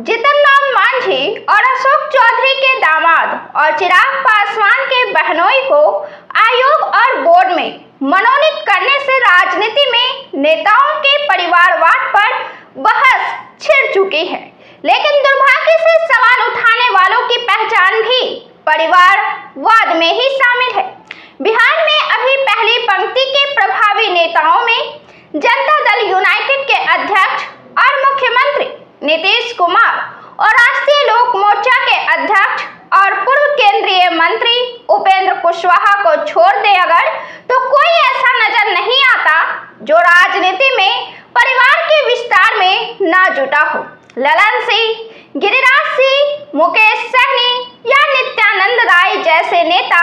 जीतन राम मांझी और अशोक चौधरी के दामाद और चिराग पासवान के बहनोई को आयोग और बोर्ड में मनोनीत करने से राजनीति में नेताओं के परिवारवाद पर बहस छिड़ चुकी है। लेकिन दुर्भाग्य से सवाल उठाने वालों की पहचान भी परिवारवाद में ही शामिल है। बिहार में अभी पहली पंक्ति के प्रभावी नेताओं में जनता दल यूनाइटेड के अध्यक्ष और मुख्यमंत्री नीतीश कुमार और राष्ट्रीय लोक मोर्चा के अध्यक्ष और पूर्व केंद्रीय मंत्री उपेंद्र कुशवाहा को छोड़ दे अगर तो कोई ऐसा नजर नहीं आता जो राजनीति में परिवार के विस्तार में ना जुटा हो। ललन सिंह, गिरिराज सिंह, मुकेश सहनी या नित्यानंद राय जैसे नेता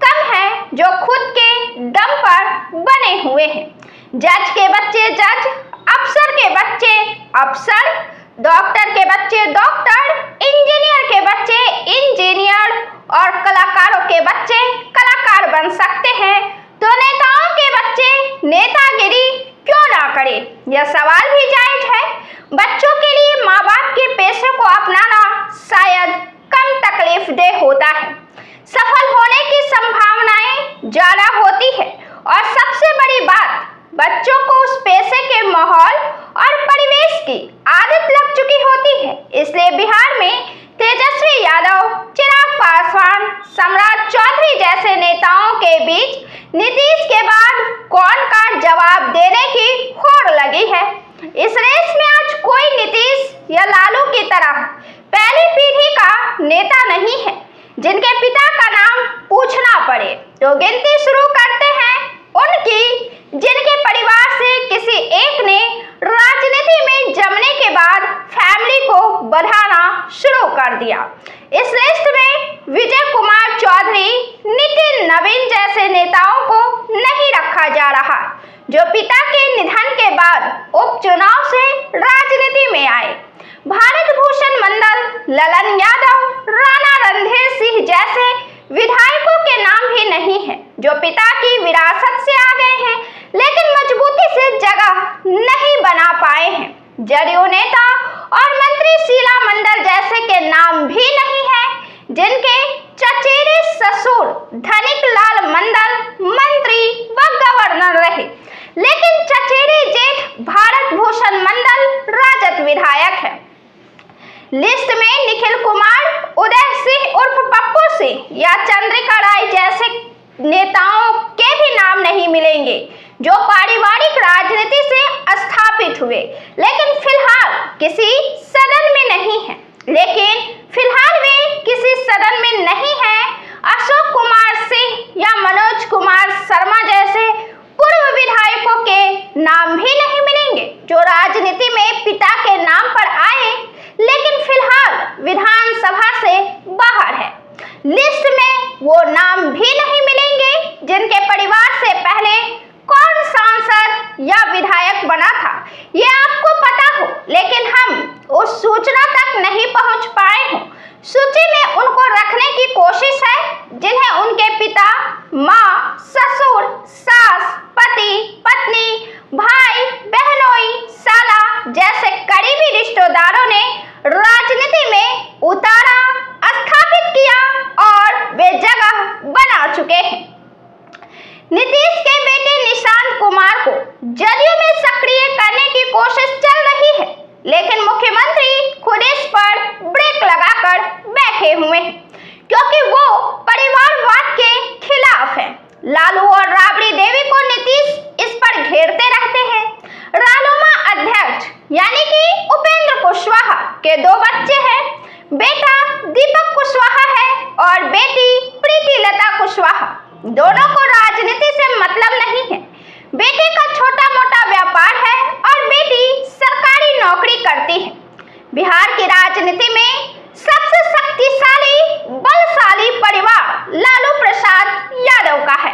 कम हैं जो खुद के दम पर बने हुए हैं। जज के बच्चे जज, अफसर के बच्चे अफसर, डॉक्टर के बच्चे डॉक्टर, इंजीनियर के बच्चे इंजीनियर और कलाकारों के बच्चे कलाकार बन सकते हैं, तो नेताओं के बच्चे नेतागिरी क्यों ना करें? यह सवाल भी जायज है। बच्चों के लिए माँ बाप के पेशे को अपनाना शायद कम तकलीफदेह होता है। सफल होने की संभावनाएं ज्यादा होती है और सबसे बड़ी बात, बच्चों को उस पेशे के माहौल और परिवेश की आदत लग चुकी होती है। इसलिए बिहार में तेजस्वी यादव, चिराग पासवान, सम्राट चौधरी जैसे नेताओं के बीच नीतीश के बाद कौन का जवाब देने की होड़ लगी है। इस रेस में आज कोई नीतीश या लालू की तरह पहली पीढ़ी का नेता नहीं है जिनके पिता का नाम पूछना पड़े। तो गिनती शुरू करते हैं उनकी जिनके परिवार से किसी एक ने राजनीति में जमने के बाद फैमिली को बढ़ाना शुरू कर दिया। इस लिस्ट में विजय कुमार चौधरी, नितिन नवीन जैसे नेताओं को नहीं रखा जा रहा, जो पिता के निधन के बाद उपचुनाव से राजनीति में आए। भारत भूषण मंडल, ललन यादव, राणा रणधीर सिंह जैसे विधायकों के नाम भी नहीं है जो पिता की विरासत से आ गए हैं लेकिन मजबूती से जगह नहीं बना पाए हैं। जदयू नेता और मंत्री शीला मंडल जैसे के नाम भी नहीं है जिनके चचेरे ससुर धनिक लाल मंडल मंत्री व गवर्नर रहे, लेकिन चचेरे जेठ भारत भूषण मंडल राजद विधायक है। लिस्ट में निखिल कुमार, उदय सिंह उर्फ पप्पू सिंह या चंद्रिका राय जैसे नेताओं के भी नाम नहीं मिलेंगे जो पारिवारिक राजनीति से स्थापित हुए लेकिन फिलहाल किसी सदन में नहीं है। अशोक कुमार सिंह या मनोज कुमार शर्मा जैसे पूर्व विधायकों के नाम भी नहीं मिलेंगे जो राजनीति में पिता के नाम पर आए लेकिन फिलहाल विधानसभा से बाहर है। लिस्ट में वो नाम भी नहीं मिलेंगे जिनके परिवार से पहले कौन सांसद या विधायक बना था ये आपको पता हो, लेकिन हम उस सूचना तक नहीं पहुंच पाए हों। सूची में उनको रखने की कोशिश है जिन्हें उनके पिता, माँ, ससुर, सास, पति, पत्नी, भाई, बहनोई, साला जैसे करीबी रिश्तेदारों ने राजनीति में उतारा, स्थापित किया और वे जगह बना चुके हैं। नीतीश के बेटे निशांत कुमार को जदयू में सक्रिय करने की कोशिश चल रही है लेकिन मुख्यमंत्री खुद इस पर ब्रेक लगाकर बैठे हुए हैं क्योंकि वो परिवारवाद के खिलाफ है। लालू और राबड़ी देवी को नीतीश इस पर घेरते रहते हैं। रालोमा अध्यक्ष यानी कि उपेंद्र कुशवाहा के 2 बच्चे हैं, बेटा दीपक कुशवाहा है और बेटी प्रीति लता कुशवाहा। दोनों को राजनीति से मतलब नहीं है। बेटे का छोटा मोटा व्यापार है और बेटी सरकारी नौकरी करती है। बिहार की राजनीति में सबसे शक्तिशाली बलशाली परिवार लालू प्रसाद यादव का है।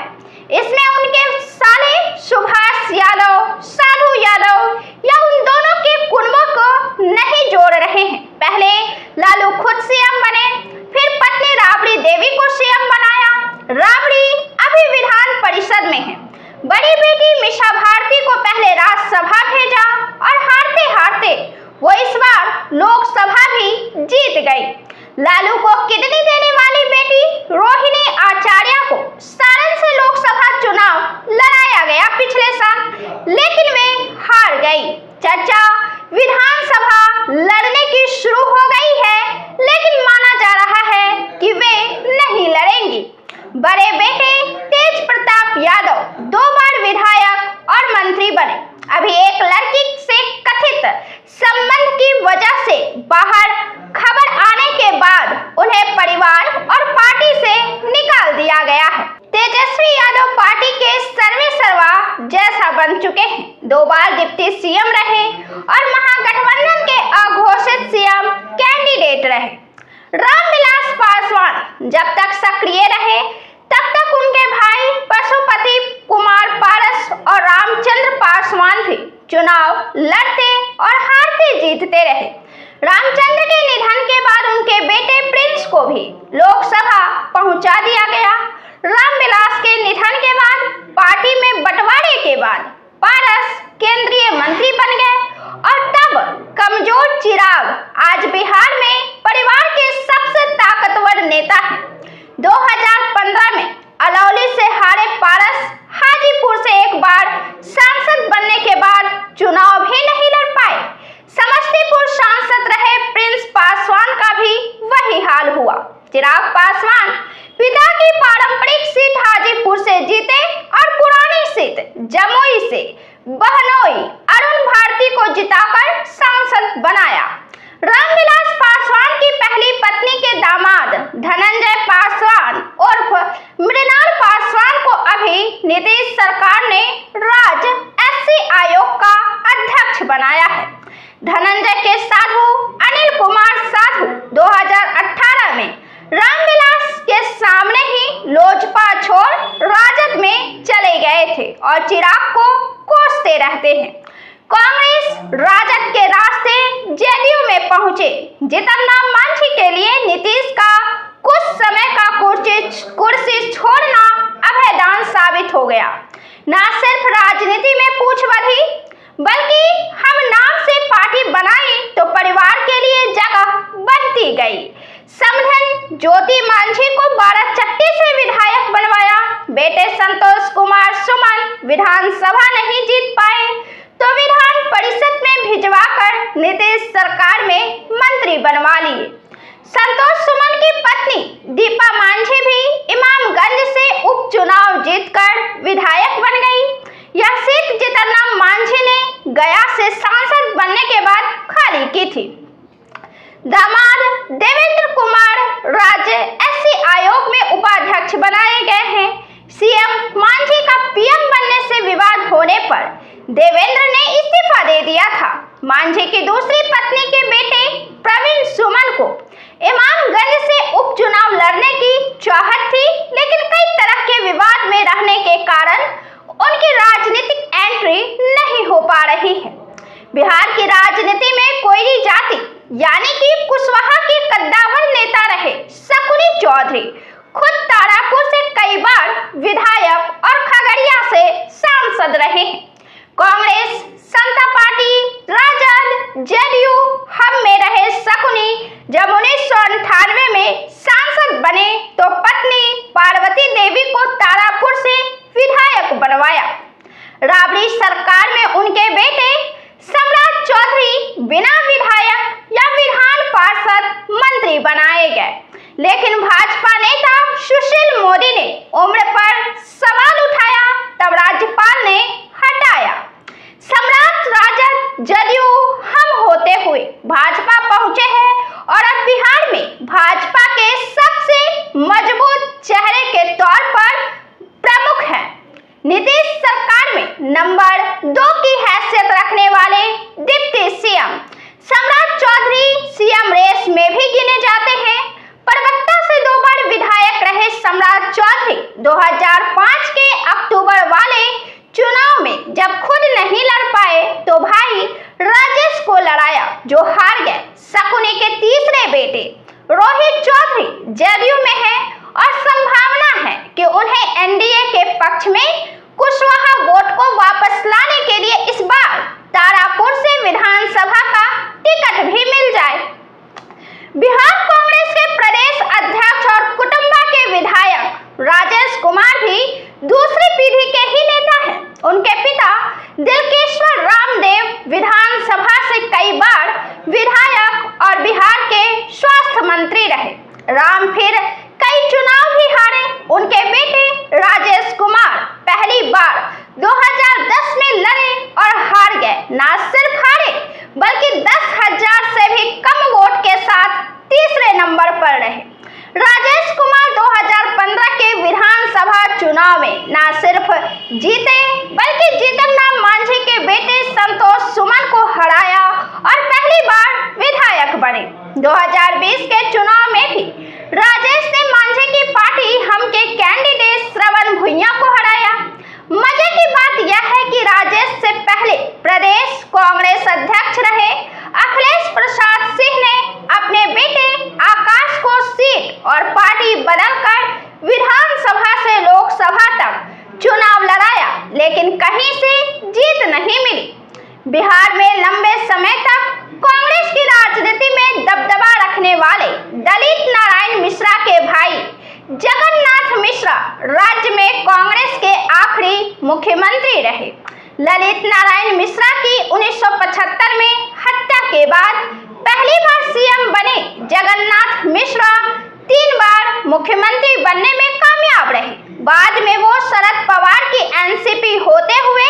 इसमें उनके साले सुभाष यादव, साधु यादव या उन दोनों के कुनबों को नहीं जोड़ रहे हैं। पहले लालू खुद सीएम बने, फिर पत्नी राबड़ी देवी को सीएम बनाया। राबड़ी अभी विधान परिषद में है। बड़ी बेटी मीसा भारती को पहले राज्यसभा भेजा और हारते हारते वो इस बार लोकसभा भी जीत गई। लालू को किडनी देने वाली बेटी रोहिणी आचार्य को सारण से लोकसभा चुनाव लड़ाया गया पिछले साल, लेकिन वे हार गई। चर्चा विधानसभा लड़ने की शुरू हो गई है, लेकिन माना जा रहा है कि वे नहीं लड़ेंगी। बड़े बेटे तेज प्रताप यादव 2 बार विधायक और मंत्री बने। अभी एक लड़की से कथित संबंध की वजह से बाहर खबर आने के बाद उन्हें परिवार और पार्टी से निकाल दिया गया है। तेजस्वी यादव पार्टी के सर्वे सर्वा जैसा बन चुके हैं। 2 बार डिप्टी सीएम रहे और महागठबंधन के अघोषित सीएम कैंडिडेट रहे। रामविलास पासवान जब तक सक्रिय रहे तब तक उनके भाई पशुपति कुमार पारस और रामचंद्र पासवान भी चुनाव लड़ते और हारते जीतते रहे। रामचंद्र के निधन के बाद उनके बेटे प्रिंस को भी लोकसभा पहुंचा दिया गया। रामविलास के निधन के बाद पार्टी में बंटवारे के बाद पारस केंद्रीय मंत्री बन गए और तब कमजोर चिराग आज बिहार में परिवार के सबसे ताकतवर नेता हैं। 2015 में अलौली से हारे पारस हाजीपुर से एक बार सांसद बनने के बाद चुनाव भी नहीं लड़ पाए। समस्तीपुर सांसद रहे प्रिंस पासवान का भी वही हाल हुआ। चिराग पासवान पिता की पारंपरिक सीट हाजीपुर से जीते और पुरानी सीट जमुई से बहनोई अरुण भारती को जिताकर सांसद बनाया। रामविलास पासवान की पहली पत्नी के दामाद धनंजय पासवान उर्फ मृणाल पासवान को अभी नीतीश सरकार ने राज्य एससी आयोग का अध्यक्ष बनाया है। धनंजय के साधु अनिल कुमार साधु 2018 में रामविलास के सामने ही लोजपा छोड़ राजद में चले गए थे और चिराग को कोसते रहते हैं। कांग्रेस राजद के रास्ते जेडीयू में पहुंचे। जितनराम मांझी के लिए नीतीश का कुछ समय का कुर्सी छोड़ना अभयदान साबित हो गया। न सिर्फ राजनीति में पूछ बढ़ी, बल्कि हम नाम से पार्टी बनाई तो परिवार के लिए जगह बढ़ती गई। समधन ज्योति मांझी को बाराचट्टी से विधायक बनवाया। बेटे संतोष कुमार सुमन विधानसभा नहीं जीत पाए तो विधान परिषद में भिजवाकर नीतीश सरकार में मंत्री बनवा लिए। संतोष सुमन की पत्नी दीपा मांझी भी इमामगंज से उपचुनाव जीतकर विधायक बन गई। यह सीट जितनराम मांझी ने गया से सांसद बनने के बाद खाली की थी। दामाद देवेंद्र कुमार राज्य एससी आयोग में उपाध्यक्ष बनाए गए हैं। सीएम मांझी का पीएम बनने से विवाद होने पर देवेंद्र ने इस्तीफा दे दिया था। मांझी की दूसरी पत्नी के बेटे प्रवीण सुमन को इमामगंज से उपचुनाव लड़ने की चाहत थी, लेकिन कई तरह के विवाद में रहने के कारण उनकी राजनीतिक एंट्री नहीं हो पा रही है। बिहार की राजनीति में कोयली जाति यानी कि कुशवाहा के कद्दावर नेता रहे शकुनी चौधरी खुद तारापुर से कई बार विधायक और खगड़िया से सांसद रहे हैं। कांग्रेस, समता पार्टी, राजद, जेडीयू हम में रहे शकुनी जब 1998 में सांसद बने तो पत्नी पार्वती देवी को तारापुर से विधायक बनवाया। राबड़ी सरकार में उनके बेटे सम्राट चौधरी बिना विधायक या विधान पार्षद मंत्री बनाए गए, लेकिन भाजपा नेता सुशील मोदी ने उम्र पर सवाल उठाया, तब राज्यपाल ने हटाया। सम्राट राजद जदयू हम होते हुए भाजपा पहुंचे हैं और अब बिहार में भाजपा के सबसे मजबूत चेहरे के तौर पर प्रमुख हैं। नीतीश सरकार में नंबर 2 की हैसियत रखने वाले डिप्टी सीएम सम्राट चौधरी सीएम रेस में भी गिने जाते हैं। परबत्ता से 2 बार विधायक रहे सम्राट चौधरी 2005 के अक्टूबर वाले चुनाव में जब खुद नहीं लड़ पाए तो भाई राजेश को लड़ाया जो हार गए। शकुनी के तीसरे बेटे रोहित चौधरी जेडीयू में है और संभावना है कि उन्हें एनडीए के पक्ष में कुशवाहा वोट को वापस लाने के लिए इस बार तारापुर से विधानसभा का उनके पिता दिलकेश्वर रामदेव विधानसभा से कई बार विधायक और बिहार के स्वास्थ्य मंत्री रहे। राम फिर कई चुनाव भी हारे। उनके बेटे राजेश कुमार पहली बार 2010 में लड़े और हार गए। न सिर्फ हारे बल्कि 10,000 से भी कम वोट के साथ तीसरे नंबर पर रहे। राजेश कुमार 2015 के विधानसभा चुनाव में न सिर्फ जीते बल्कि जीतन राम मांझी के बेटे संतोष सुमन को हराया और पहली बार विधायक बने। 2020 के चुनाव में भी राजेश ने मांझी की पार्टी हम के कैंडिडेट श्रवण भुइयां को हराया। मजे की बात यह है कि राजेश से पहले प्रदेश कांग्रेस अध्यक्ष रहे अखिलेश प्रसाद सिंह ने अपने बेटे आकाश को सीट और पार्टी बदलकर विधानसभा से लोकसभा तक चुनाव लड़ाया, लेकिन कहीं से जीत नहीं मिली। बिहार में लंबे समय तक कांग्रेस की राजनीति में दबदबा रखने वाले ललित नारायण मिश्रा के भाई जगन्नाथ मिश्रा राज्य में कांग्रेस के आखिरी मुख्यमंत्री रहे। ललित नारायण मिश्रा की 1975 में हत्या के बाद पहली बार सीएम बने जगन्नाथ मिश्रा 3 बार मुख्यमंत्री बनने में कामयाब रहे। बाद में वो शरद पवार की एनसीपी होते हुए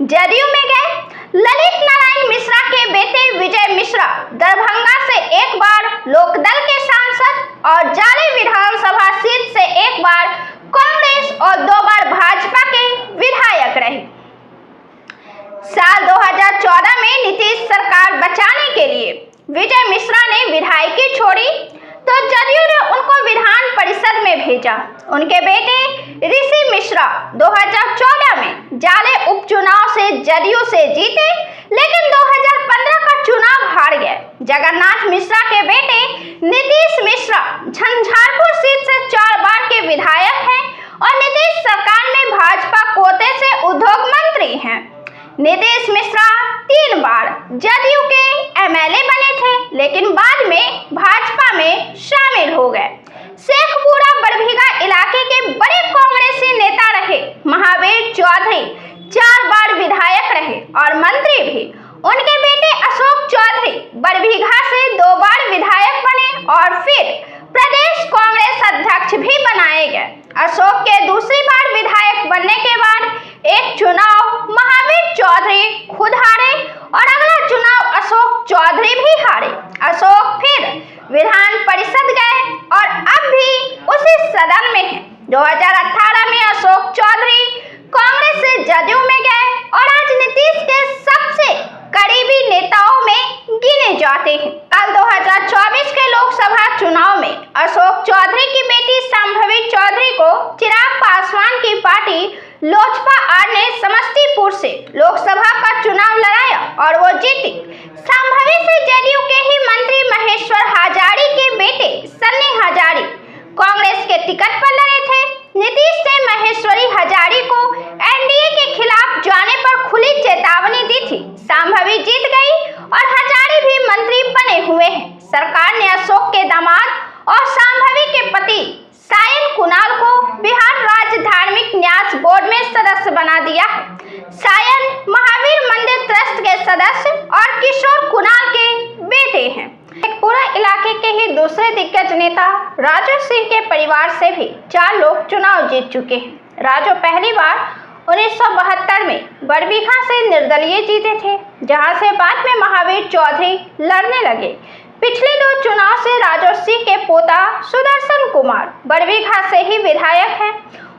जदयू में गए। ललित नारायण मिश्रा के बेटे विजय मिश्रा दरभंगा से 1 बार लोकदल के सांसद और जाले विधानसभा सीट से 1 बार कांग्रेस और 2 बार भाजपा के विधायक रहे। साल 2014 में नीतीश सरकार बचाने के लिए विजय मिश्रा ने विधायकी छोड़ी तो जदयू ने उनको विधान परिषद में भेजा। उनके बेटे ऋषि मिश्रा 2014 में जाले उपचुनाव से जदयू से जीते, लेकिन 2015 का चुनाव हार गए। जगन्नाथ मिश्रा के बेटे नीतीश मिश्रा झंझारपुर सीट से 4 बार के विधायक हैं और नीतीश सरकार में भाजपा कोटे से उद्योग मंत्री हैं। नीतीश मिश्रा 3 बार जदयू के एमएलए बने थे, लेकिन बाद में भाजपा में शामिल हो गए। शेखपुरा बड़भीगा इलाके के बड़े कांग्रेसी नेता रहे महावीर चौधरी 4 बार विधायक रहे और मंत्री भी। उनके बेटे अशोक चौधरी बड़भीगा से 2 बार विधायक बने और फिर प्रदेश कांग्रेस अध्यक्ष भी बनाए गए। अशोक के दूसरी बार विधायक बनने के बाद एक चुनाव महावीर चौधरी खुद हारे और अगला चुनाव अशोक चौधरी भी हारे। अशोक फिर विधान परिषद गए और अब भी उसी सदन में हैं। 2018 में अशोक चौधरी कांग्रेस से जदयू में गए और आज नीतीश के सबसे करीबी नेताओं में गिने जाते हैं। कल 2024 के लोकसभा चुनाव में अशोक चौधरी की बेटी संभवी चौधरी को चिराग पासवान की पार्टी लोजपा आर ने समस्तीपुर से लोकसभा का चुनाव लड़ाया और वो जीती। संभवी से जदयू के ही मंत्री महेश्वर हजारी के बेटे सन्नी हजारी कांग्रेस के टिकट पर लड़े थे। नीतीश ने महेश्वरी हजारी को एनडीए के खिलाफ जाने पर खुली चेतावनी दी थी। संभवी जीत गई और हजारी भी मंत्री बने हुए हैं। सरकार ने अशोक के दामाद और संभवी के पति सायन कुणाल को बिहार राज्य धार्मिक न्यास बोर्ड में सदस्य बना दिया है। सायन महावीर मंदिर ट्रस्ट के सदस्य और किशोर कुणाल के बेटे हैं। पूरा इलाके के ही दूसरे दिग्गज नेता राजू सिंह के परिवार से भी 4 लोग चुनाव जीत चुके हैं। राजू पहली बार 1972 में बड़भीगा से निर्दलीय जीते थे, जहां से बाद में महावीर चौधरी लड़ने लगे। पिछले 2 चुनाव से राजू सिंह के पोता सुदर्शन कुमार बड़भीगा से ही विधायक हैं।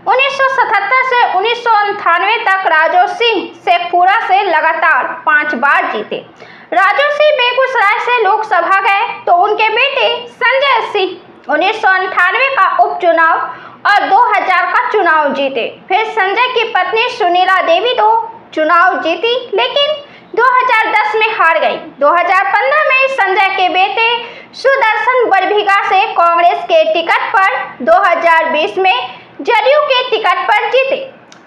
1977 से 1998 तक राजू सिंह शेखपुरा से लगातार 5 बार जीते। राजू सिंह बेगूसराय से लोकसभा गए तो उनके बेटे संजय सिंह 1998 का उपचुनाव और 2000 का चुनाव जीते। फिर संजय की पत्नी सुनीला देवी 2 चुनाव जीती, लेकिन 2010 में हार गई। 2015 में संजय के बेटे सुदर्शन बड़भीगा से कांग्रेस के टिकट पर 2020 में जदयू के टिकट पर जीते।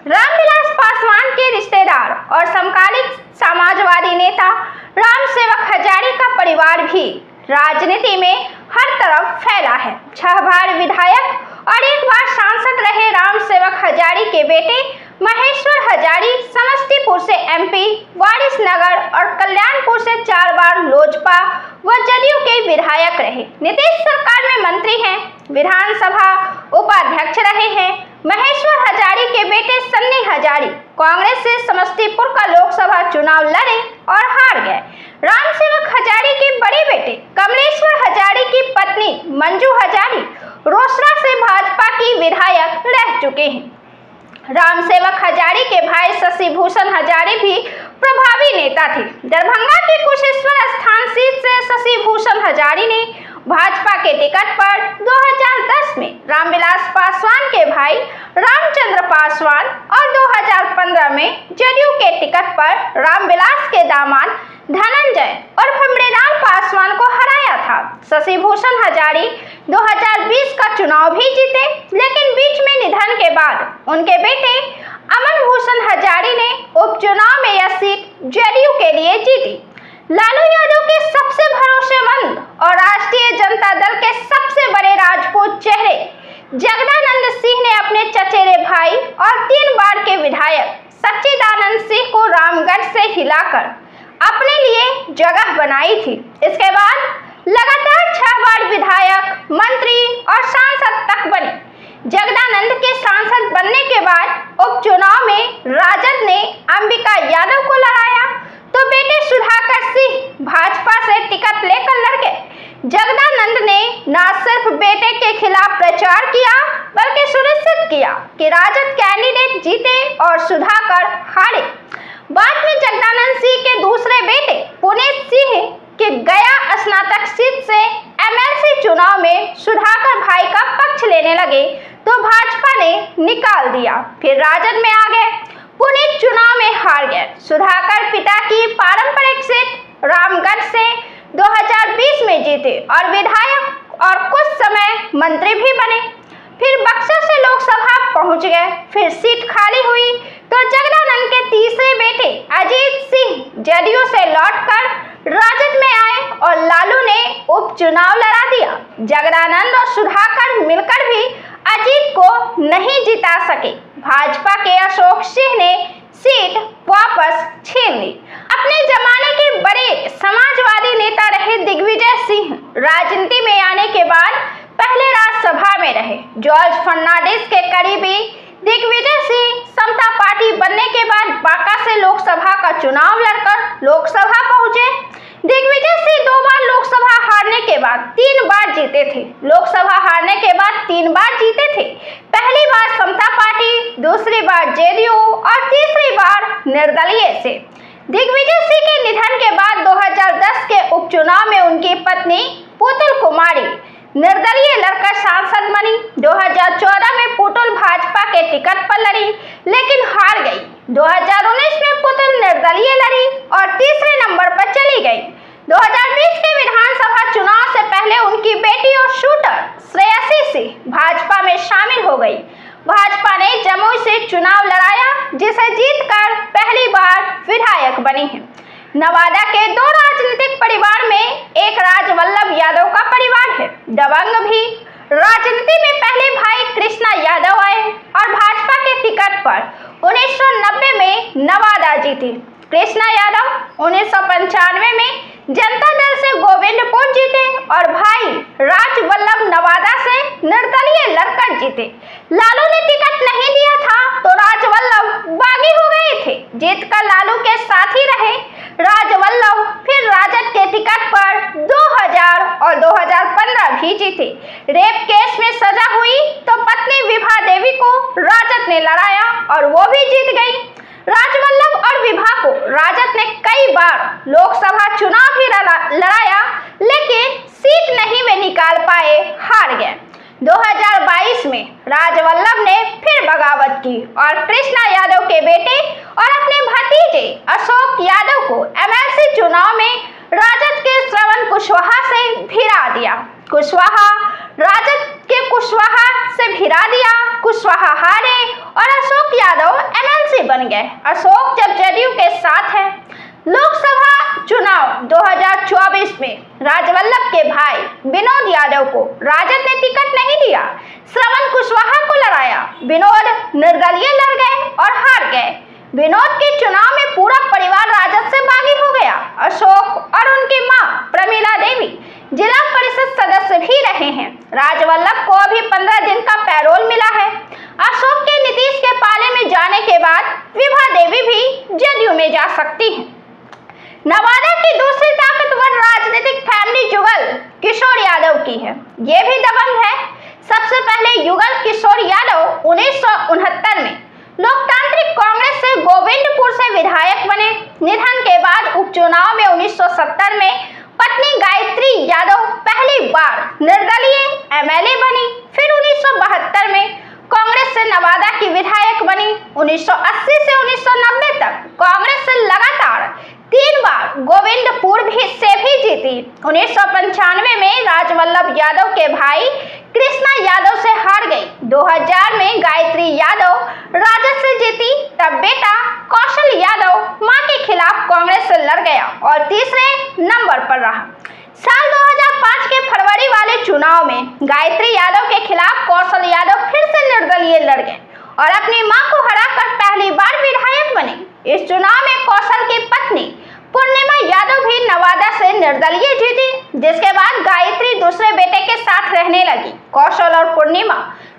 रामविलास पासवान के रिश्तेदार और समकालीन समाजवादी नेता रामसेवक हजारी का परिवार भी राजनीति में हर तरफ फैला है। 6 बार विधायक और 1 बार सांसद रहे रामसेवक हजारी के बेटे महेश्वर हजारी विधायक रहे। नीतीश सरकार में मंत्री हैं, विधानसभा उपाध्यक्ष रहे हैं। महेश्वर हजारी के बेटे सन्नी हजारी कांग्रेस से समस्तीपुर का लोकसभा चुनाव लड़े और हार गए। रामसेवक हजारी के बड़े बेटे कमलेश्वर हजारी की पत्नी मंजू हजारी रोसड़ा से भाजपा की विधायक रह चुके हैं। रामसेवक हजारी के भाई शशि भूषण हजारी भी प्रभावी नेता थे। दरभंगा की कुशेश्वर स्थान सीट से शशि भूषण हजारी ने भाजपा के टिकट पर 2010 में रामविलास पासवान के भाई रामचंद्र पासवान और 2015 में जदयू के टिकट पर रामविलास के दामाद धनंजय और मृणाल पासवान को हराया था। शशि भूषण हजारी 2020 का चुनाव भी जीते, लेकिन बीच में निधन के बाद उनके बेटे अमन भूषण हजारी ने उपचुनाव में यह सीट जदयू के लिए जीती। लालू यादव के सबसे भरोसेमंद और राष्ट्रीय जनता दल के सबसे बड़े राजपूत चेहरे जगदानंद सिंह ने अपने चचेरे भाई और 3 बार के विधायक सच्चिदानंद सिंह को रामगढ़ से हिलाकर अपने लिए जगह बनाई थी। इसके बाद लगातार 6 बार विधायक, मंत्री और सांसद तक बने। जगदानंद के सांसद बनने के बाद उपचुनाव में राजद ने अंबिका यादव को लड़ाया तो बेटे सुधाकर सिंह भाजपा से टिकट लेकर लड़ गए। जगदानंद ने न सिर्फ बेटे के खिलाफ प्रचार किया बल्कि सुनिश्चित किया कि राजद कैंडिडेट जीते और सुधाकर हारे। बाद में जगदानंद सिंह के दूसरे बेटे पुनीत सिंह के गया स्नातक सीट से एमएलसी चुनाव में सुधाकर भाई का पक्ष लेने लगे तो भाजपा ने निकाल दिया। फिर राजद में आ गए। पुनीत चुनाव में हार गए। सुधाकर पिता की पारंपरिक सीट रामगढ़ से 2020 में जीते और विधायक और कुछ समय मंत्री भी बने। फिर बक्सर से लोकसभा पहुंच गए। फिर सीट खाली हुई तो जगदानंद के तीसरे बेटे अजीत सिंह जदयू से लौटकर राजद में आए और लालू ने उपचुनाव लड़ा दिया। जगदानंद और सुधाकर मिलकर भी अजीत को नहीं जिता सके। भाजपा के अशोक सिंह ने सीट वापस छीन ली। अपने जमाने के बड़े समाजवादी नेता रहे दिग्विजय सिंह राजनीति में आने के बाद पहले राज्यसभा में रहे। जॉर्ज फर्नांडिस के करीबी दिग्विजय सिंह समता पार्टी बनने के बाद बांका से लोकसभा का चुनाव लड़कर लोकसभा पहुंचे। दिग्विजय सिंह 2 बार लोकसभा हारने के बाद 3 बार जीते थे। लोकसभा हारने के बाद 3 बार जीते थे। पहली बार समता पार्टी, दूसरी बार जेडीयू और तीसरी बार निर्दलीय से। दिग्विजय सिंह के निधन के बाद 2010 के उपचुनाव में उनकी पत्नी पुतुल कुमारी निर्दलीय लड़कर सांसद बनी। 2014 में पुतुल भाजपा के टिकट पर लड़ी लेकिन हार गई। 2019 में पुतुल निर्दलीय लड़ी और तीसरे नंबर पर चली गई। 2020 के विधानसभा चुनाव से पहले उनकी बेटी और शूटर श्रेयसी सिंह भाजपा में शामिल हो गई। भाजपा ने जमुई से चुनाव लड़ाया जिसे जीतकर पहली बार विधायक बनी है। नवादा के 2 राजनीतिक परिवार में एक राजवल्लभ यादव का परिवार है। दबंग भी राजनीति में पहले भाई कृष्णा यादव आए और भाजपा के टिकट पर 1990 में नवादा जीती। कृष्णा यादव 1995 में जनता दल से गोविंदपुर जीते और भाई राजवल्लभ नवादा से निर्दलीय लड़कर जीते। लालू ने टिकट नहीं दिया था तो राजवल्लभ बागी हो गए थे। जीतकर लालू के साथ ही रहे। राजवल्लभ फिर राजद के टिकट पर 2000 और 2015 भी जीते। रेप केस में सजा हुई तो पत्नी विभा देवी को राजद ने लड़ाया और वो भी जीत गई। राजवल्लभ और विभा को राजद ने कई बार लोकसभा चुनाव भी लड़ाया लेकिन सीट नहीं वे निकाल पाए, हार गए। 2022 में राजवल्लभ ने फिर बगावत की और कृष्णा यादव के बेटे और अपने भतीजे अशोक यादव को एमएलसी चुनाव में राजद के श्रवण कुशवाहा से भिड़ा दिया। कुशवाहा राजद के कुशवाहा से भिड़ा दिया। कुशवाहा हारे और अशोक यादव एमएलसी बन गए। अशोक जब जदयू के साथ है। लोकसभा चुनाव 2024 में राजवल्लभ के भाई विनोद यादव को राजद ने टिकट नहीं दिया। श्रवण कुशवाहा को लड़ाया। विनोद निर्दलीय लड़ गए और हार गए। विनोद के चुनाव में पूरा परिवार राजद से बागी हो गया। अशोक और उनकी मां प्रमिला देवी जिला रहे हैं। राजवल्लभ को अभी 15 दिन का पैरोल मिला है। अशोक के नीतीश के पाले में जाने के बाद विभा देवी भी जदयू में जा सकती हैं। नवादा की दूसरी ताकतवर राजनीतिक फैमिली युगल किशोर यादव की है। ये भी दबंग है। सबसे पहले युगल किशोर यादव 1969 में लोकतांत्रिक कांग्रेस से गोविंदपुर से विधायक बने। निधन के बाद उपचुनाव में 1970 में पत्नी गायत्री यादव पहली बार निर्दलीय एमएलए बनी। फिर 1972 में कांग्रेस से नवादा की विधायक बनी। 1980 से 1990 तक कांग्रेस से लगातार 3 बार गोविंदपुर से भी जीती। 1995 में राजवल्लभ यादव के भाई कृष्णा यादव से हार गई। 2000 में गायत्री यादव राजद से जीती, तब बेटा कौशल यादव मां के खिलाफ कांग्रेस से लड़ गया और तीसरे नंबर पर रहा। साल 2005 के फरवरी वाले चुनाव में गायत्री यादव के खिलाफ कौशल यादव फिर से निर्दलीय लड़ गए और अपनी मां को हराकर पहली बार विधायक बने। इस चुनाव में कौशल की पत्नी पूर्णिमा यादव भी नवादा से निर्दलीय जीती, जिसके बाद गायत्री दूसरे बेटे के साथ रहने लगी। कौशल और पूर्णिमा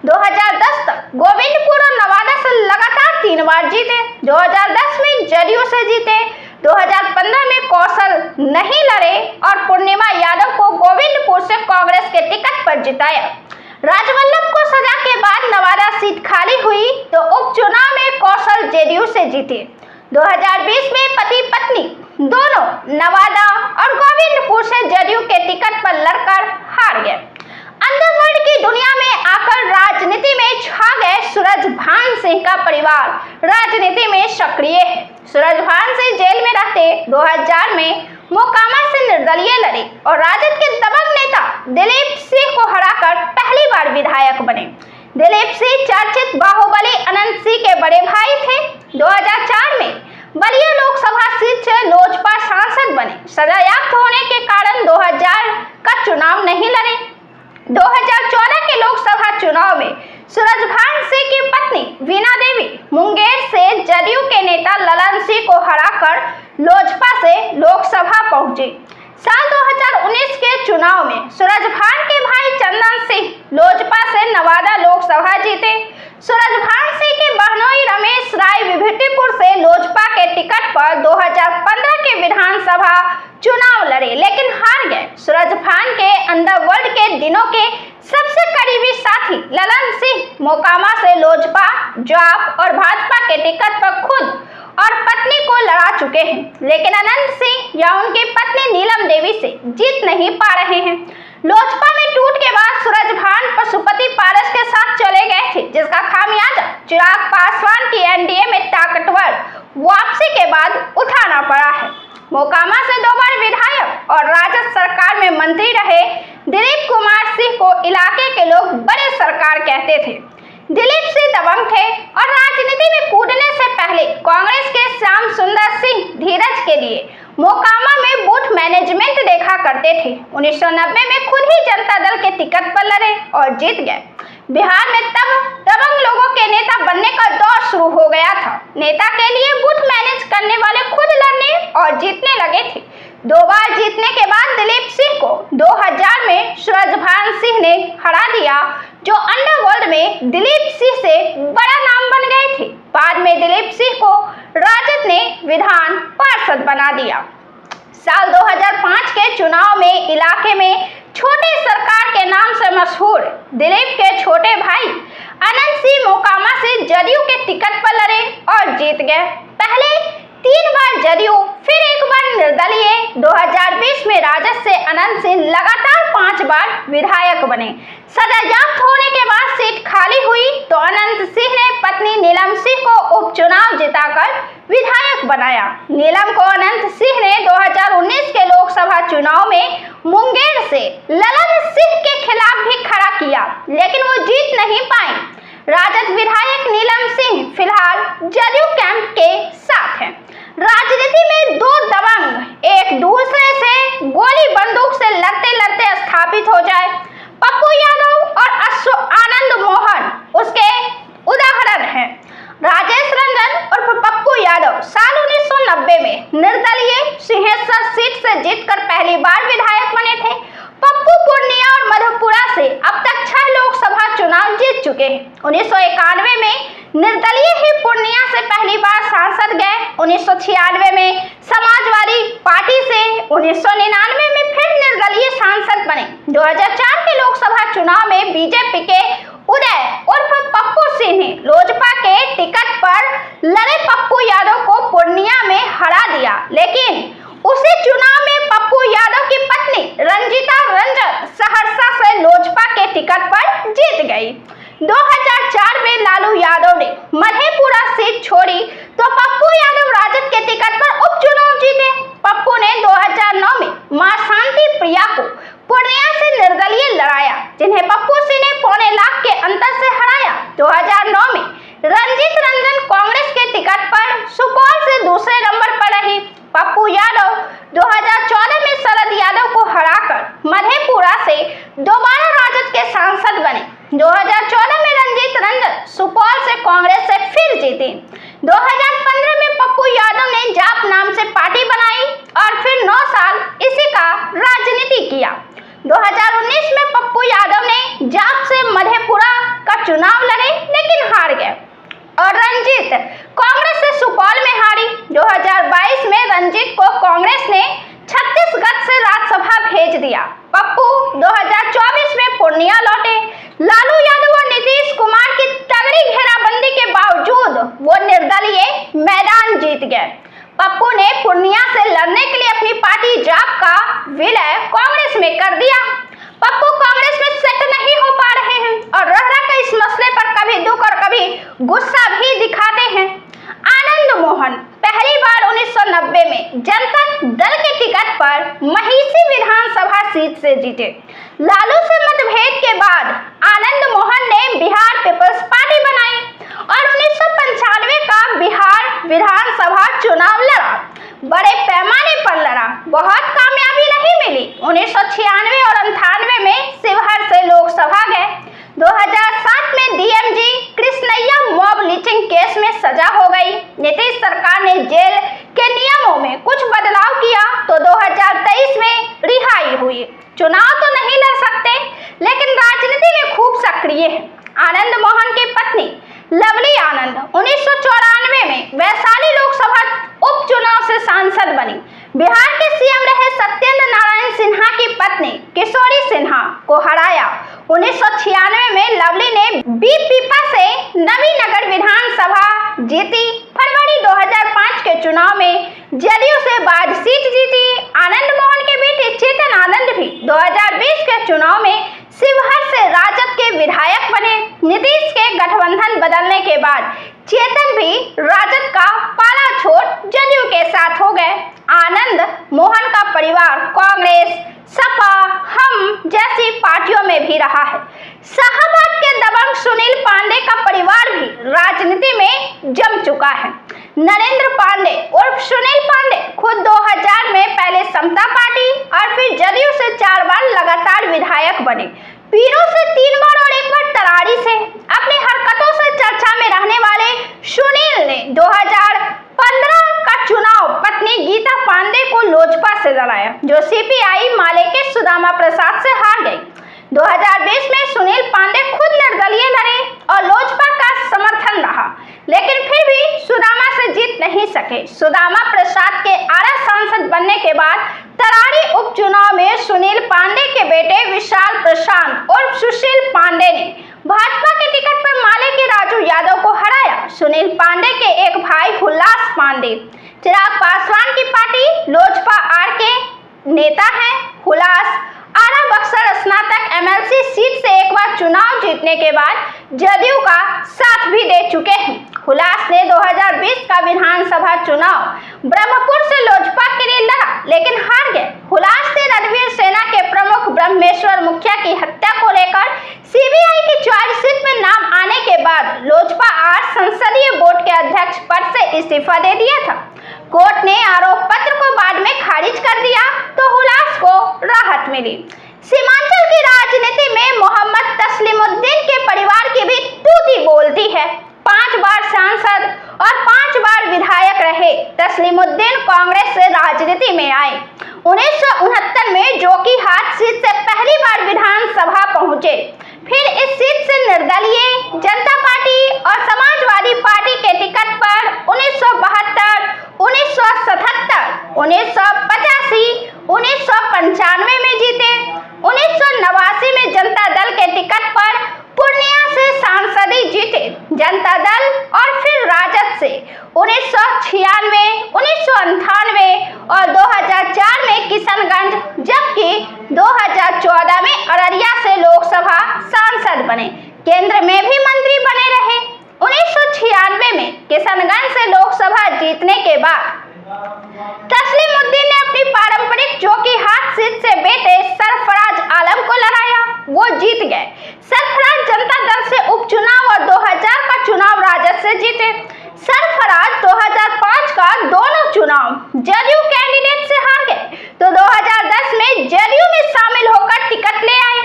2010 तक गोविंदपुर और नवादा से लगातार 3 बार जीते। 2010 में जदयू से जीते। 2015 में कौशल नहीं लड़े और पूर्णिमा यादव को गोविंदपुर से कांग्रेस के टिकट पर जिताया। राजवल्लभ को सजा के बाद नवादा सीट खाली हुई तो उपचुनाव में कौशल जदयू से जीते। 2020 में पति पत्नी दोनों नवादा और गोविंदपुर से जदयू के टिकट पर लड़कर हार गए। अंडरवर्ल्ड की दुनिया में आकर राजनीति में छा गए सूरजभान सिंह का परिवार राजनीति में सक्रिय है। सूरजभान सिंह जेल में रहते 2000 में मोकामा से निर्दलीय लड़े और राजद के दबंग नेता दिलीप सिंह को हराकर पहली बार विधायक बने। दिलीप सिंह चर्चित बाहुबली अनंत सिंह के बड़े भाई थे। 2004 में बलिया लोकसभा सीट से लोजपा सांसद बने। सजायाफ्त होने के कारण 2000 का चुनाव नहीं लड़े। 2014 के लोकसभा चुनाव में सूरजभान सिंह की पत्नी वीणा देवी मुंगेर से जदयू के नेता ललन सिंह को हराकर लोजपा से लोकसभा पहुंचे। साल 2019 के चुनाव में सूरजभान के भाई चंदन सिंह लोजपा से नवादा लोकसभा जीते। सूरजभान सिंह के बहनोई रमेश राय विभूतिपुर से लोजपा के टिकट पर 2015 के विधानसभा चुनाव लड़े लेकिन हार गए। सूरजभान के अंडरवर्ल्ड के दिनों के सबसे करीबी साथी ललन सिंह मोकामा से लोजपा, जाप और भाजपा के टिकट पर खुद और पत्नी को लड़ा चुके हैं, लेकिन अनंत सिंह या उनकी पत्नी नीलम देवी से जीत नहीं पा रहे हैं। लोजपा में टूट के बाद सूरजभान पशुपति पारस के साथ चले गए थे, जिसका खामियाजा चिराग पासवान की एनडीए में ताकतवर वापसी के बाद उठाना पड़ा है। मोकामा से 2 बार विधायक और राजद सरकार में मंत्री रहे दिलीप कुमार सिंह को इलाके के लोग बड़े सरकार कहते थे। दिलीप सिंह दबंग थे और राजनीति में कूदने से पहले कांग्रेस के श्याम सुंदर सिंह धीरज के लिए मोकामा में बूथ मैनेजमेंट देखा करते थे। 1990 में खुद ही जनता दल के टिकट पर लड़े और जीत गए। बिहार में तब दबंग लोगों के नेता बनने का दौर शुरू हो गया था। नेता के लिए बूथ मैनेज करने वाले खुद लड़ने और जीतने लगे थे। 2 बार जीतने के बाद दिलीप सिंह को 2000 में सूरजभान सिंह ने हरा दिया, जो अंडरवर्ल्ड में दिलीप सिंह से बड़ा नाम बन गए थे। बाद में दिलीप सिंह को राजद ने विधान पार्षद बना दिया। साल 2005 के चुनाव में इलाके में छोटे सरकार के नाम से मशहूर दिलीप के छोटे भाई अनंत सिंह मोकामा से जदयू के टिकट पर लड़े और जीत गए। पहले 3 बार जदयू, फिर 1 बार निर्दलीय। 2020 में राजद से अनंत सिंह लगातार 5 बार विधायक बने। सजायाफ्त होने के बाद सीट खाली हुई तो अनंत सिंह ने पत्नी नीलम सिंह को उपचुनाव जिताकर विधायक बनाया। नीलम को अनंत सिंह ने 2019 के लोकसभा चुनाव में मुंगेर से ललन सिंह के खिलाफ भी खड़ा किया, लेकिन वो जीत नहीं पाई। राजद विधायक नीलम सिंह फिलहाल जदयू कैंप के साथ हैं। राजनीति में 2 दबंग एक दूसरे से गोली बंदूक से लड़ते लड़ते स्थापित हो जाए। पप्पू यादव और आनंद मोहन उसके उदाहरण हैं। राजेश रंजन और पप्पू यादव साल 1990 में निर्दलीय सिंहेश्वर सीट से जीतकर पहली बार विधायक बने थे। पप्पू पूर्णिया और मधेपुरा से अब तक 6 लोकसभा चुनाव जीत चुके हैं। 1991 में निर्दलीय ही पूर्णिया से पहली बार सांसद गए, 1996 में समाजवादी पार्टी से, 1999 में फिर निर्दलीय सांसद बने। 2004 के लोकसभा चुनाव में बीजेपी के उदय उर्फ पप्पू सिंह ने लोजपा के टिकट पर लड़े पप्पू यादव को पूर्णिया में हरा दिया, लेकिन उसी चुनाव में पप्पू यादव की पत्नी रंजीता रंजन सहरसा से लोजपा के टिकट पर जीत गई। 2004 में लालू यादव ने मधेपुरा सीट छोड़ी तो पप्पू यादव राजद के टिकट पर उपचुनाव जीते। पप्पू ने 2009 में मां शांति प्रिया को पूर्णिया से निर्दलीय लड़ाया, जिन्हें पप्पू सिंह ने 1.25 लाख के अंतर से हराया। 2009 में रंजीत रंजन कांग्रेस के टिकट पर सुपौल से दूसरे नंबर पर रही। पप्पू यादव 2014 में शरद यादव को हराकर मधेपुरा से दोबारा राजद के सांसद बने। 2014 में रंजीत रंजन सुपौल से कांग्रेस से फिर जीते। 2015 में पप्पू यादव ने जाप नाम से पार्टी बनाई और फिर 9 साल इसी का राजनीति किया। 2019 में पप्पू यादव ने जाप से मधेपुरा का चुनाव लड़े, लेकिन हार गए और रंजीत कांग्रेस से सुपौल में हारी। 2022 में रंजीत को कांग्रेस ने छत्तीसगढ़ से राज्यसभा भेज दिया। पप्पू 2024 में पूर्णिया लौटे। लालू यादव और नीतीश कुमार की तगड़ी घेराबंदी के बावजूद वो निर्दलीय मैदान जीत गए। पप्पू ने पूर्णिया से लड़ने के लिए अपनी पार्टी जाप का विलय कांग्रेस में कर दिया। पप्पू कांग्रेस में सेट नहीं हो पा रहे हैं और रह कर इस मसले पर कभी दुख और कभी गुस्सा भी दिखाते हैं। आनंद मोहन पहली बार 1990 में जनता दल के टिकट पर महिषी विधानसभा सीट से जीते। लालू से मतभेद के बाद आनंद मोहन ने बिहार पीपल्स पार्टी बनाई और 1995 का बिहार विधानसभा चुनाव लड़ा। बड़े पैमाने पर लड़ा, बहुत कामयाबी नहीं मिली। 1996 और 98 में शिवहर से लोकसभा गए। 2007 में DMG Krishnaiah mob lynching case में सजा हो गई। नीतीश सरकार ने जेल के नियमों में कुछ बदलाव किया तो 2023 में रिहाई हुई। चुनाव तो नहीं लड़ सकते, लेकिन राजनीति में खूब सक्रिय है। आनंद मोहन की पत्नी लवली आनंद 1994 में वैशाली लोकसभा उपचुनाव से सांसद बनी। बिहार के सीएम रहे सत्येंद्र नारायण सिन्हा की पत्नी किशोरी सिन्हा को हराया। 1996 में लवली ने बीपीपा से नवीनगर विधानसभा जीती। फरवरी 2005 के चुनाव में जदयू से बाढ़ सीट जीती। आनंद मोहन के बेटे चेतन आनंद भी 2020 के चुनाव में शिवहर से राजद के विधायक बने। नीतीश के गठबंधन बदलने के बाद चेतन भी राजद का पाला छोड़ जदयू के साथ हो गए। आनंद मोहन का परिवार कांग्रेस, सपा, हम जैसी पार्टियों में भी रहा है। शाहबाद के दबंग सुनील पांडे का परिवार भी राजनीति में जम चुका है। नरेंद्र पांडे उर्फ सुनील पांडे खुद 2000 में पहले समता पार्टी और फिर जदयू से 4 बार लगातार विधायक बने। पीरों से 3 बार और 1 बार तरारी से। अपनी हरकतों से चर्चा में रहने वाले सुनील ने 2015 का चुनाव पत्नी गीता पांडे को लोजपा से लड़ाया, जो सीपीआई माले के सुदामा प्रसाद से हार गई। 2020 में सुनील पांडे खुद निर्दलीय लड़े और लोजपा का समर्थन रहा, लेकिन फिर भी सुदामा से जीत नहीं सके। सुदामा प्रसाद के आरा सांसद बनने के बाद तरारी उपचुनाव में सुनील पांडे के बेटे विशाल प्रशांत और सुशील पांडे ने भाजपा के टिकट पर माले के राजू यादव को हराया। सुनील पांडे के एक भाई हुलास पांडे चिराग पासवान की पार्टी लोजपा आर के नेता हैं। हुलास आरा बक्सर स्नातक एमएलसी सीट से 1 बार चुनाव जीतने के बाद जदयू का साथ भी दे चुके हैं। हुलास ने 2020 का विधानसभा चुनाव ब्रह्मपुर से लोजपा के लिए लड़ा, लेकिन हार गए। हुलास ने रणवीर सेना के प्रमुख ब्रह्मेश्वर मुखिया की हत्या को लेकर सीबीआई की चार्जशीट में नाम आने के बाद लोजपा आर संसदीय बोर्ड के अध्यक्ष पद से इस्तीफा दे दिया था। कोर्ट ने आरोप पत्र को बाद में खारिज कर दिया तो हुलास को राहत मिली। सीमांचल की राजनीति में मोहम्मद तस्लीमुद्दीन के परिवार की भी तूती बोलती है। 5 बार सांसद और 5 बार विधायक रहे तस्लीमुद्दीन कांग्रेस से राजनीति में आए। 1969 में जोकीहाट सीट से पहली बार विधानसभा पहुंचे। फिर इस सीट से निर्दलीय जनता पार्टी और समाजवादी पार्टी के टिकट पर 1972, 1977, 1985, 1995 में जीते। 1989 में जनता दल के टिकट पर पूर्णिया से सांसदी जीते जनता दल और फिर राजद से 1996, 1998 और 2004 में किशनगंज, जबकि 2014 में अररिया से लोकसभा सांसद बने। केंद्र में भी मंत्री बने रहे। 1996 में किशनगंज से लोकसभा जीतने के बाद तस्लीमुद्दीन ने अपनी पारंपरिक जोकीहाट सीट से बेटे सरफराज आलम को लड़ाया। वो जीत गए। सरफराज जनता दल से उपचुनाव और 2000 का चुनाव राजद से जीते। सरफराज 2005 का दोनों चुनाव जदयू कैंडिडेट से हार गए, तो 2010 में जदयू में शामिल होकर टिकट ले आए।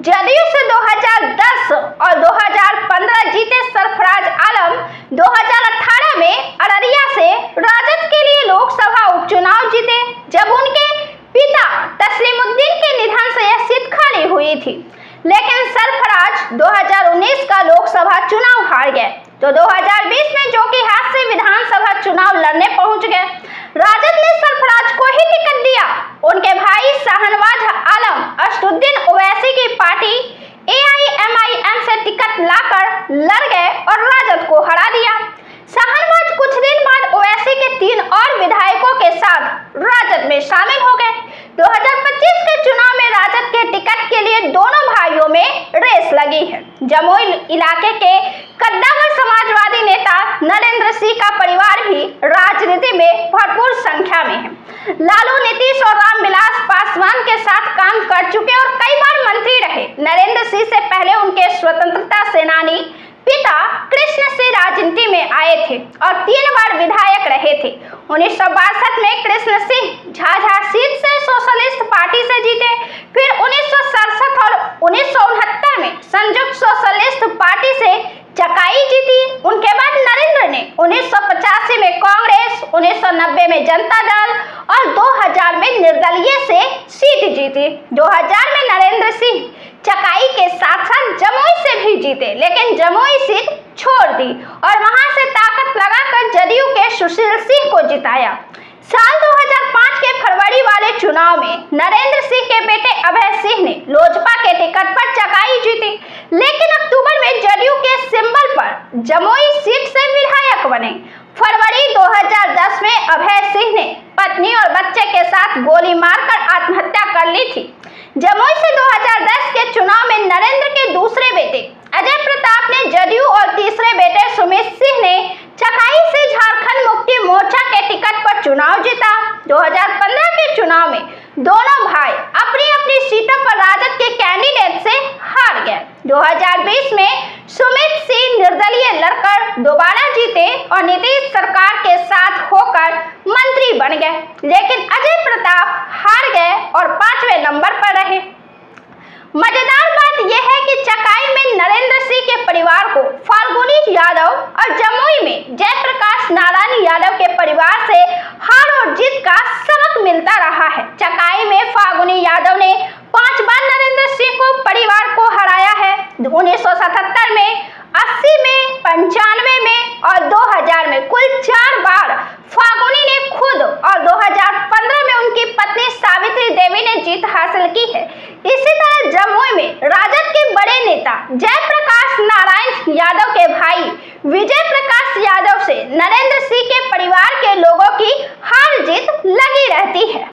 जदयू से 2010 और 2015 जीते सरफराज आलम 2018 में अररिया से राजद के लिए लोकसभा उपचुनाव जीते, जब उनके पिता तस्लीमुद्दीन के निधन से यह सीट खाली हुई थी। लेकिन सरफराज 2019 का लोकसभा चुनाव हार गए, तो 2020 में जोकीहाट से विधानसभा चुनाव लड़ने पहुंच गए। राजद ने सरफराज को ही टिकट दिया। उनके भाई शाहनवाज आलम असदुद्दीन ओवैसी की पार्टी AIMIM से टिकट लाकर लड़ गए और राजद को हरा दिया। शाहनवाज कुछ दिन बाद ओवैसी के 3 और विधायकों के साथ राजद में शामिल हो गए। 2025 के चुनाव में राजद के टिकट के लिए दोनों भाइयों में रेस लगी है। जमुई इलाके के कद्दावर समाजवादी नेता नरेंद्र सिंह का परिवार भी राजनीति में भरपूर संख्या में है। लालू, नीतीश और रामविलास पासवान के साथ काम कर चुके और कई बार मंत्री रहे। नरेंद्र सिंह से पहले उनके स्वतंत्रता सेनानी पिता कृष्ण सिंह राजनीति में आए थे और 3 बार विधायक रहे थे। 1962 में कृष्ण सिंह झाझा सीट से सोशलिस्ट पार्टी से जीते। फिर 1967 और 1969 में संयुक्त सोशलिस्ट पार्टी से चकाई जीती। उनके बाद नरेंद्र ने 1985 में कांग्रेस, 1990 में जनता दल और 2000 में निर्दलीय से सीट जीती। 2000 में नरेंद्र सिंह चकाई के साथ साथ जमुई से भी जीते, लेकिन जमुई सीट छोड़ दी और वहां से ताकत लगाकर जदयू के सुशील सिंह को जिताया। साल 2005 के फरवरी वाले चुनाव में नरेंद्र सिंह के बेटे अभय सिंह ने लोजपा के टिकट पर चकाई जीती, लेकिन अक्टूबर में जदयू के सिंबल पर जमुई सीट से विधायक बने। फरवरी 2010 में अभय सिंह ने पत्नी और बच्चे के साथ गोली मारकर आत्महत्या कर ली थी। जमुई से 2010 के चुनाव में नरेंद्र के दूसरे बेटे अजय प्रताप ने जदयू और तीसरे बेटे सुमित सिंह ने चकाई से झारखंड मुक्ति मोर्चा के टिकट पर चुनाव जीता। 2015 के चुनाव में दोनों भाई अपनी अपनी सीटों पर राजद के कैंडिडेट से हार गए। 2020 में सुमित सिंह निर्दलीय लड़कर दोबारा जीते और नीतीश सरकार के साथ होकर मंत्री बन गए, लेकिन अजय प्रताप हार गए और 5वें नंबर पर रहे। मजेदार बात यह है कि चकाई में नरेंद्र सिंह के परिवार को फाल्गुनी यादव और जमुई में जयप्रकाश नारायण यादव के परिवार से हार और जीत का सबक मिलता रहा है। चकाई में फाल्गुनी यादव ने 5 बार नरेंद्र सिंह को परिवार को हराया है। 1977 में, 80 में, 95 में और 2000 में कुल 4 बार फाल्गुनी ने खुद और 2015 में उनकी पत्नी सावित्री देवी ने जीत हासिल की है। इसी तरह जमुई में राजद के बड़े नेता जयप्रकाश नारायण यादव के भाई विजय प्रकाश यादव से नरेंद्र सिंह के परिवार के लोगों की हार जीत लगी रहती है।